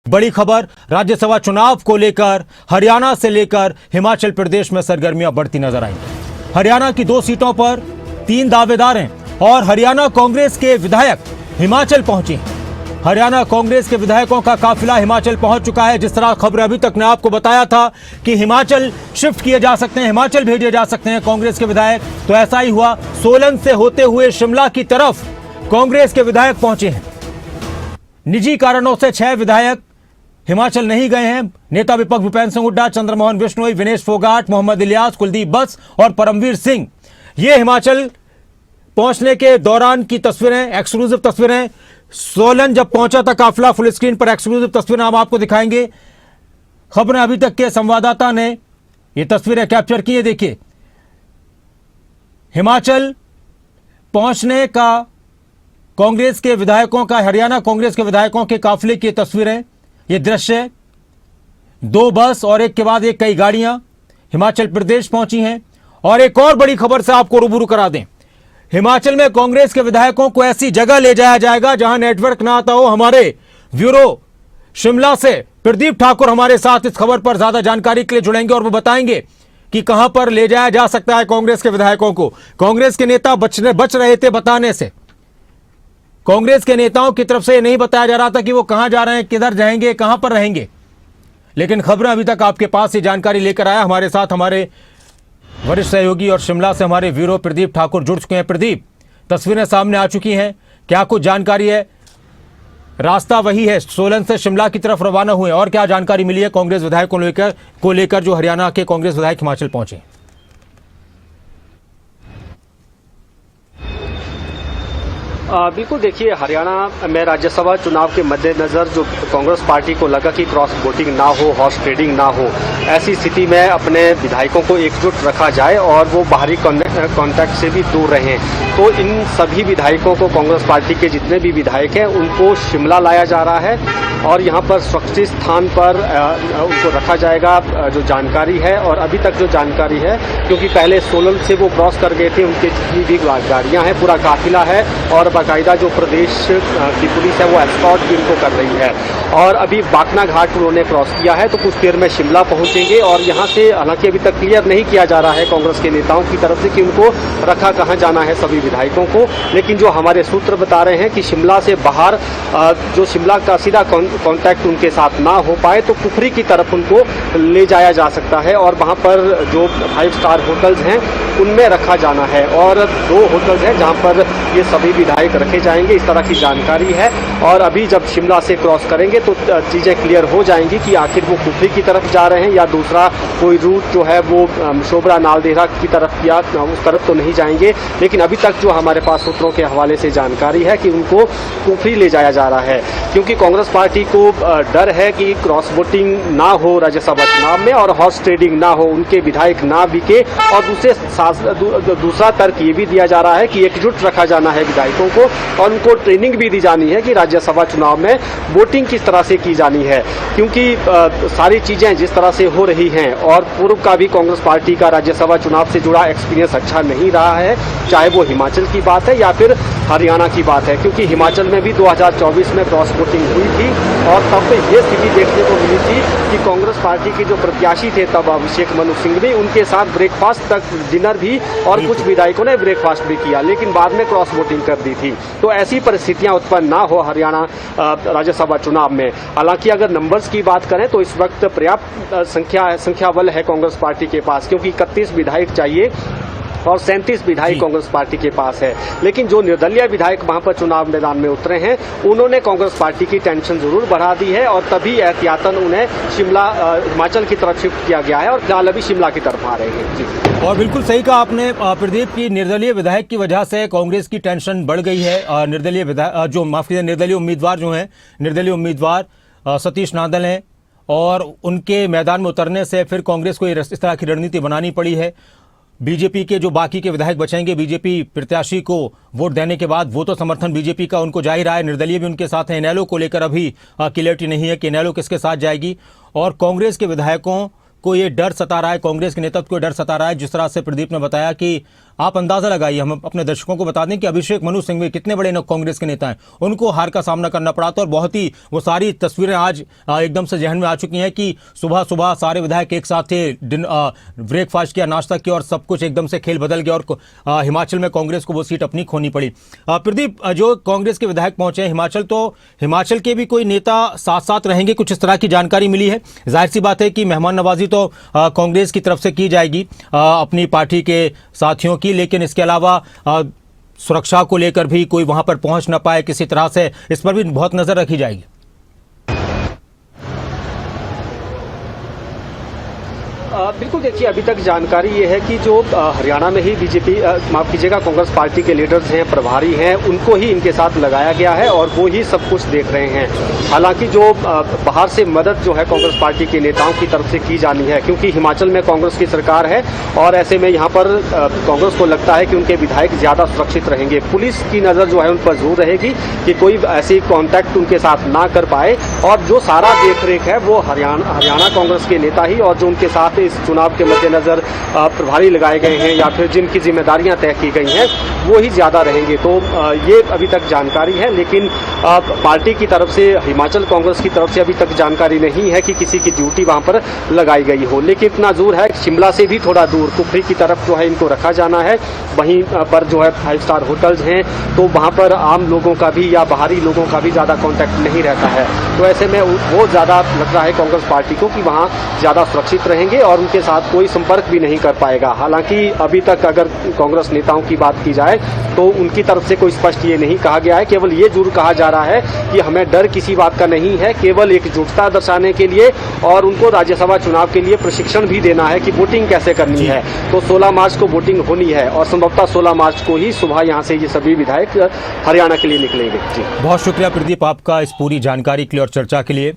बड़ी खबर, राज्यसभा चुनाव को लेकर हरियाणा से लेकर हिमाचल प्रदेश में सरगर्मियां बढ़ती नजर आएंगी। हरियाणा की 2 सीटों पर 3 दावेदार हैं और हरियाणा कांग्रेस के विधायक हिमाचल पहुंचे हैं। हरियाणा कांग्रेस के विधायकों का काफिला हिमाचल पहुंच चुका है। जिस तरह खबर अभी तक ने आपको बताया था कि हिमाचल शिफ्ट किए जा सकते हैं, हिमाचल भेजे जा सकते हैं कांग्रेस के विधायक, तो ऐसा ही हुआ। सोलन से होते हुए शिमला की तरफ कांग्रेस के विधायक पहुंचे हैं। निजी कारणों से 6 विधायक हिमाचल नहीं गए हैं। नेता विपक्ष भूपेंद्र सिंह हुड्डा, चंद्रमोहन बिश्नोई, विनेश फोगाट, मोहम्मद इलियास, कुलदीप बस और परमवीर सिंह, ये हिमाचल पहुंचने के दौरान की तस्वीरें, एक्सक्लूसिव तस्वीरें। सोलन जब पहुंचा था काफिला, फुल स्क्रीन पर एक्सक्लूसिव तस्वीरें हम आपको दिखाएंगे। खबरें अभी तक के संवाददाता ने ये तस्वीरें कैप्चर की है। देखिए, हिमाचल पहुंचने का कांग्रेस के विधायकों का, हरियाणा कांग्रेस के विधायकों के काफिले की तस्वीरें, ये दृश्य, 2 बस और एक के बाद एक कई गाड़ियां हिमाचल प्रदेश पहुंची हैं। और एक और बड़ी खबर से आपको रूबरू करा दें, हिमाचल में कांग्रेस के विधायकों को ऐसी जगह ले जाया जाएगा जहां नेटवर्क ना आता हो। हमारे ब्यूरो शिमला से प्रदीप ठाकुर हमारे साथ इस खबर पर ज्यादा जानकारी के लिए जुड़ेंगे और वो बताएंगे कि कहां पर ले जाया जा सकता है कांग्रेस के विधायकों को। कांग्रेस के नेता बच रहे थे बताने से। कांग्रेस के नेताओं की तरफ से यह नहीं बताया जा रहा था कि वो कहां जा रहे हैं, किधर जाएंगे, कहां पर रहेंगे, लेकिन खबरें अभी तक आपके पास ये जानकारी लेकर आया। हमारे साथ हमारे वरिष्ठ सहयोगी और शिमला से हमारे ब्यूरो प्रदीप ठाकुर जुड़ चुके हैं। प्रदीप, तस्वीरें सामने आ चुकी हैं, क्या कुछ जानकारी है? रास्ता वही है, सोलन से शिमला की तरफ रवाना हुए, और क्या जानकारी मिली है कांग्रेस विधायकों को लेकर जो हरियाणा के कांग्रेस विधायक हिमाचल पहुंचे? बिल्कुल, देखिए, हरियाणा में राज्यसभा चुनाव के मद्देनजर जो कांग्रेस पार्टी को लगा कि क्रॉस वोटिंग ना हो, हॉर्स ट्रेडिंग ना हो, ऐसी स्थिति में अपने विधायकों को एकजुट रखा जाए और वो बाहरी कॉन्टैक्ट से भी दूर रहें। तो इन सभी विधायकों को, कांग्रेस पार्टी के जितने भी विधायक हैं, उनको शिमला लाया जा रहा है और यहाँ पर सुरक्षित स्थान पर उनको रखा जाएगा, जो जानकारी है। और अभी तक जो जानकारी है, क्योंकि पहले सोलन से वो क्रॉस कर गए थे, उनके जितनी भी गाड़ियाँ हैं, पूरा काफिला है और बाकायदा जो प्रदेश की पुलिस है वो एस्कॉर्ट भी इनको कर रही है। और अभी बाकना घाट उन्होंने क्रॉस किया है, तो कुछ देर में शिमला पहुंचेंगे। और यहाँ से हालांकि अभी तक क्लियर नहीं किया जा रहा है कांग्रेस के नेताओं की तरफ से कि उनको रखा कहाँ जाना है सभी विधायकों को, लेकिन जो हमारे सूत्र बता रहे हैं कि शिमला से बाहर जो शिमला का सीधा कांटेक्ट उनके साथ ना हो पाए तो कुफरी की तरफ उनको ले जाया जा सकता है और वहाँ पर जो 5 स्टार होटल्स हैं उनमें रखा जाना है। और 2 होटल्स हैं जहाँ पर ये सभी विधायक रखे जाएंगे, इस तरह की जानकारी है। और अभी जब शिमला से क्रॉस करेंगे तो चीज़ें क्लियर हो जाएंगी कि आखिर वो कुफरी की तरफ जा रहे हैं या दूसरा कोई रूट जो है वो शोबरा नालदेहरा की तरफ या उस तरफ तो नहीं जाएंगे। लेकिन अभी तक जो हमारे पास सूत्रों के हवाले से जानकारी है कि उनको कुफरी ले जाया जा रहा है, क्योंकि कांग्रेस पार्टी को डर है कि क्रॉस वोटिंग ना हो राज्यसभा चुनाव में और हॉर्स ट्रेडिंग ना हो, उनके विधायक ना बिके। और दूसरा तर्क ये भी दिया जा रहा है कि एकजुट रखा जाना है विधायकों को और उनको ट्रेनिंग भी दी जानी है कि राज्यसभा चुनाव में वोटिंग किस तरह से की जानी है, क्योंकि सारी चीजें जिस तरह से हो रही हैं और पूर्व का भी कांग्रेस पार्टी का राज्यसभा चुनाव से जुड़ा एक्सपीरियंस अच्छा नहीं रहा है, चाहे वो हिमाचल की बात है या फिर हरियाणा की बात है, क्योंकि हिमाचल में भी 2024 में क्रॉस वोटिंग हुई थी और तब ये स्थिति देखने को मिली थी कि कांग्रेस पार्टी के जो प्रत्याशी थे तब अभिषेक मनु सिंघवी, उनके साथ ब्रेकफास्ट तक, डिनर भी, और कुछ विधायकों ने ब्रेकफास्ट भी किया, लेकिन बाद में क्रॉस वोटिंग कर दी थी। तो ऐसी परिस्थितियां उत्पन्न ना हो हरियाणा राज्यसभा चुनाव में। हालांकि अगर नंबर्स की बात करें तो इस वक्त पर्याप्त संख्या बल है कांग्रेस पार्टी के पास, क्योंकि 31 विधायक चाहिए और 37 विधायक कांग्रेस पार्टी के पास है। लेकिन जो निर्दलीय विधायक वहां पर चुनाव मैदान में उतरे हैं, उन्होंने कांग्रेस पार्टी की टेंशन जरूर बढ़ा दी है और तभी एहतियातन उन्हें शिमला, हिमाचल की तरफ शिफ्ट किया गया है और फिलहाल अभी शिमला की तरफ आ रहे हैं। जी, और बिल्कुल सही कहा आपने प्रदीप की, निर्दलीय विधायक की वजह से कांग्रेस की टेंशन बढ़ गई है। निर्दलीय विधायक जो माफ कीजिए निर्दलीय उम्मीदवार जो हैं, निर्दलीय उम्मीदवार सतीश नांदल हैं और उनके मैदान में उतरने से फिर कांग्रेस को इस तरह की रणनीति बनानी पड़ी है। बीजेपी के जो बाकी के विधायक बचेंगे, बीजेपी प्रत्याशी को वोट देने के बाद वो तो समर्थन बीजेपी का उनको जा ही रहा है, निर्दलीय भी उनके साथ है। इनेलो को लेकर अभी क्लियरिटी नहीं है कि इनेलो किसके साथ जाएगी और कांग्रेस के विधायकों को ये डर सता रहा है, कांग्रेस के नेतृत्व को डर सता रहा है। जिस तरह से प्रदीप ने बताया कि आप अंदाजा लगाइए, हम अपने दर्शकों को बता दें कि अभिषेक मनु सिंघवी कितने बड़े कांग्रेस के नेता हैं, उनको हार का सामना करना पड़ा था। और बहुत ही वो सारी तस्वीरें आज एकदम से जहन में आ चुकी हैं कि सुबह सुबह सारे विधायक एक साथ थे, ब्रेकफास्ट किया, नाश्ता किया और सब कुछ एकदम से खेल बदल गया और हिमाचल में कांग्रेस को वो सीट अपनी खोनी पड़ी। प्रदीप, जो कांग्रेस के विधायक पहुंचे हैं हिमाचल, तो हिमाचल के भी कोई नेता साथ साथ रहेंगे, कुछ इस तरह की जानकारी मिली है? जाहिर सी बात है कि मेहमान नवाजी तो कांग्रेस की तरफ से की जाएगी अपनी पार्टी के साथियों की, लेकिन इसके अलावा सुरक्षा को लेकर भी कोई वहां पर पहुंच ना पाए किसी तरह से, इस पर भी बहुत नजर रखी जाएगी। बिल्कुल, देखिए अभी तक जानकारी ये है कि जो हरियाणा में ही बीजेपी माफ कीजिएगा कांग्रेस पार्टी के लीडर्स हैं, प्रभारी हैं, उनको ही इनके साथ लगाया गया है और वो ही सब कुछ देख रहे हैं। हालांकि जो बाहर से मदद जो है कांग्रेस पार्टी के नेताओं की तरफ से की जानी है, क्योंकि हिमाचल में कांग्रेस की सरकार है और ऐसे में यहाँ पर कांग्रेस को लगता है कि उनके विधायक ज्यादा सुरक्षित रहेंगे। पुलिस की नजर जो है उन पर जरूर रहेगी कि कोई ऐसी कॉन्टैक्ट उनके साथ ना कर पाए, और जो सारा देखरेख है वो हरियाणा कांग्रेस के नेता ही और जो उनके साथ इस चुनाव के मद्देनजर प्रभारी लगाए गए हैं या फिर जिनकी जिम्मेदारियां तय की गई हैं वो ही ज्यादा रहेंगे। तो ये अभी तक जानकारी है, लेकिन पार्टी की तरफ से, हिमाचल कांग्रेस की तरफ से अभी तक जानकारी नहीं है कि किसी की ड्यूटी वहां पर लगाई गई हो। लेकिन इतना जरूर है, शिमला से भी थोड़ा दूर कुफरी की तरफ जो है इनको रखा जाना है। वहीं पर जो है 5 स्टार होटल्स हैं, तो वहां पर आम लोगों का भी या बाहरी लोगों का भी ज्यादा कॉन्टैक्ट नहीं रहता है। तो ऐसे में वो ज्यादा लग रहा है कांग्रेस पार्टी को कि वहां ज्यादा सुरक्षित रहेंगे और उनके साथ कोई संपर्क भी नहीं कर पाएगा। हालांकि अभी तक अगर कांग्रेस नेताओं की बात की जाए तो उनकी तरफ से कोई स्पष्ट ये नहीं कहा गया है, केवल ये जरूर कहा जा रहा है कि हमें डर किसी बात का नहीं है, केवल एकजुटता दर्शाने के लिए और उनको राज्यसभा चुनाव के लिए प्रशिक्षण भी देना है कि वोटिंग कैसे करनी है। तो 16 मार्च को वोटिंग होनी है और संभवतः 16 मार्च को ही सुबह यहाँ से ये सभी विधायक हरियाणा के लिए निकलेंगे। जी, बहुत शुक्रिया प्रदीप आपका इस पूरी जानकारी के लिए और चर्चा के लिए।